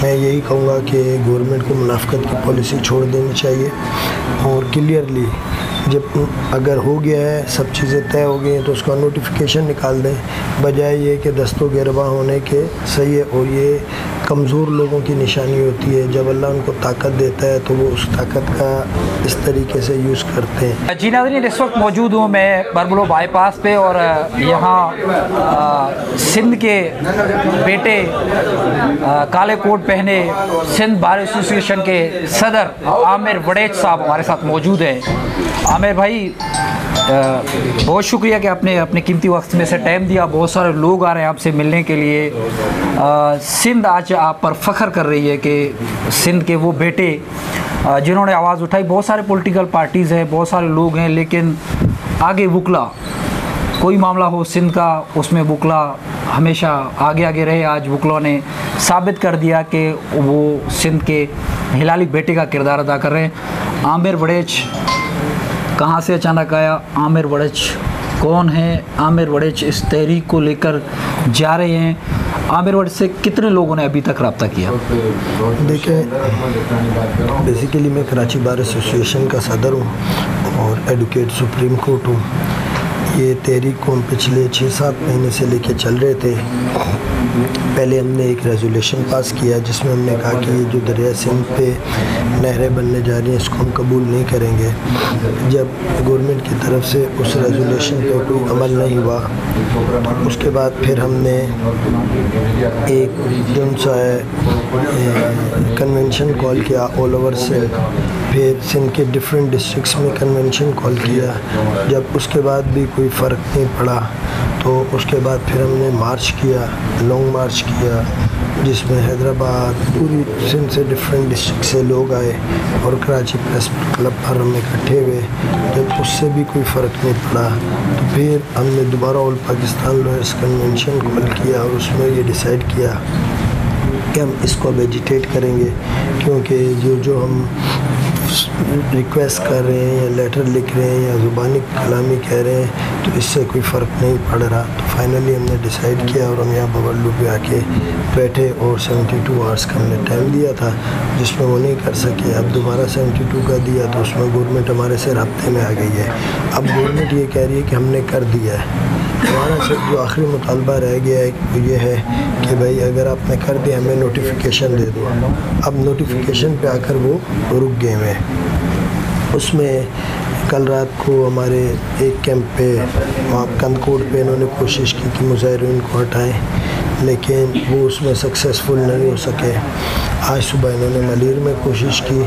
मैं यही कहूँगा कि गवर्नमेंट को मुनाफिकत की पॉलिसी छोड़ देनी चाहिए और क्लियरली जब अगर हो गया है, सब चीज़ें तय हो गई हैं, तो उसका नोटिफिकेशन निकाल दें, बजाय ये कि दस्तों गिरबा होने के। सही है, और ये कमज़ोर लोगों की निशानी होती है। जब अल्लाह उनको ताकत देता है तो वो उस ताकत का इस तरीके से यूज़ करते हैं। जी नाज़रीन, इस वक्त मौजूद हूँ मैं बरबलो बाईपास पे और यहाँ सिंध के बेटे काले कोट पहने सिंध बार एसोसिएशन के सदर आमिर वड़ेच साहब हमारे साथ मौजूद हैं। आमिर भाई, बहुत शुक्रिया कि आपने अपने कीमती वक्त में से टाइम दिया। बहुत सारे लोग आ रहे हैं आपसे मिलने के लिए। सिंध आज आप पर फ़ख्र कर रही है कि सिंध के वो बेटे जिन्होंने आवाज़ उठाई। बहुत सारे पॉलिटिकल पार्टीज़ हैं, बहुत सारे लोग हैं, लेकिन आगे वकला, कोई मामला हो सिंध का, उसमें वकला हमेशा आगे आगे रहे। आज वकलों ने साबित कर दिया कि वो सिंध के हिलाली बेटे का किरदार अदा कर रहे हैं। आमिर वड़ेच कहाँ से अचानक आया? आमिर वड़ेच कौन है? आमिर वड़ेच इस तहरीक को लेकर जा रहे हैं। आमिर वड़ेच से कितने लोगों ने अभी तक रब्ता किया? देखिए, बेसिकली मैं कराची बार एसोसिएशन का सदर हूँ और एडवोकेट सुप्रीम कोर्ट हूँ। ये तहरीक को हम पिछले 6-7 महीने से लेके चल रहे थे। पहले हमने एक रेजोल्यूशन पास किया जिसमें हमने कहा कि ये जो दरिया सिंध पे नहरें बनने जा रही हैं, इसको हम कबूल नहीं करेंगे। जब गवर्नमेंट की तरफ से उस रेजोल्यूशन पे कोई अमल नहीं हुआ, तो उसके बाद फिर हमने एक जो सा है कन्वेंशन कॉल किया ऑल ओवर सिंध। फिर सिंध के डिफरेंट डिस्ट्रिक्ट्स में कन्वेंशन कॉल किया। जब उसके बाद भी कोई फ़र्क नहीं पड़ा, तो उसके बाद फिर हमने मार्च किया, लॉन्ग मार्च किया, जिसमें हैदराबाद, पूरी सिंध से डिफरेंट डिस्ट्रिक्ट से लोग आए और कराची प्रेस क्लब पर हम इकट्ठे हुए। जब उससे भी कोई फ़र्क नहीं पड़ा, तो फिर हमने दोबारा all Pakistan lawyers convention call किया और उसमें ये डिसाइड किया कि हम इसको अब एजिटेट करेंगे, क्योंकि जो हम रिक्वेस्ट कर रहे हैं या लेटर लिख रहे हैं या ज़ुबानी कलामी कह रहे हैं, तो इससे कोई फ़र्क नहीं पड़ रहा। तो फाइनली हमने डिसाइड किया और हम यहाँ बबलू पे आके बैठे और 72 आवर्स का हमने टाइम दिया था, जिसमें वो नहीं कर सके। अब दोबारा 72 का दिया तो उसमें गवर्नमेंट हमारे से राब्ते में आ गई है। अब गवर्नमेंट ये कह रही है कि हमने कर दिया है। हमारा सिर्फ जो आखिरी मुतालबा रह गया है वो ये है कि भाई अगर आपने कर दिया, हमें नोटिफिकेशन दे दो। अब नोटिफिकेशन पे आकर वो रुक गए हैं। उसमें कल रात को हमारे एक कैंप पे वहाँ कंदकोट पे इन्होंने कोशिश की कि मुजाहिरीन को हटाएं, लेकिन वो उसमें सक्सेसफुल नहीं हो सके। आज सुबह इन्होंने मलीर में कोशिश की।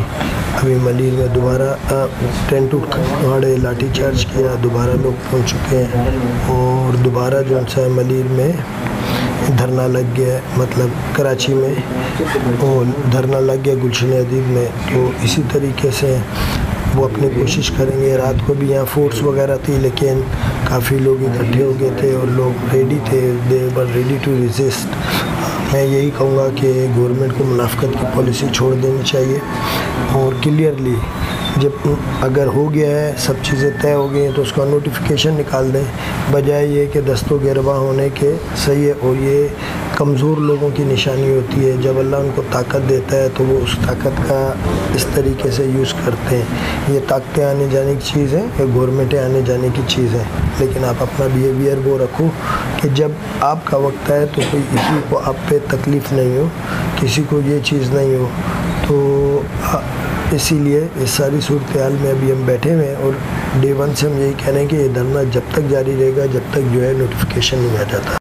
अभी मलीर में दोबारा टेंट उठाड़े, लाठी चार्ज किया, दोबारा लोग पहुँच चुके हैं और दोबारा जो सा मलीर में धरना लग गया, मतलब कराची में और धरना लग गया गुलशन अदीब में। तो इसी तरीके से वो अपनी कोशिश करेंगे। रात को भी यहाँ फोर्स वगैरह थी, लेकिन काफ़ी लोग इकट्ठे हो गए थे और लोग रेडी थे, दे वर रेडी टू रेजिस्ट। मैं यही कहूँगा कि गवर्नमेंट को मुनाफिकत की पॉलिसी छोड़ देनी चाहिए और क्लियरली जब अगर हो गया है, सब चीज़ें तय हो गई हैं, तो उसका नोटिफिकेशन निकाल दें, बजाय ये कि दस्तों गिरबा होने के। सही है, और ये कमज़ोर लोगों की निशानी होती है। जब अल्लाह उनको ताकत देता है तो वो उस ताकत का इस तरीके से यूज़ करते हैं। ये ताकतें आने जाने की चीज़ है, ये गवर्नमेंटें आने जाने की चीज़ है, लेकिन आप अपना बिहेवियर वो रखो कि जब आपका वक्त आए तो कोई किसी को आप पे तकलीफ़ नहीं हो, किसी को ये चीज़ नहीं हो। तो इसीलिए इस सारी सूरत हाल में अभी हम बैठे हुए हैं और डे 1 से हम यही कह रहे हैं कि ये धरना जब तक जारी रहेगा जब तक जो है नोटिफिकेशन नहीं आ जाता।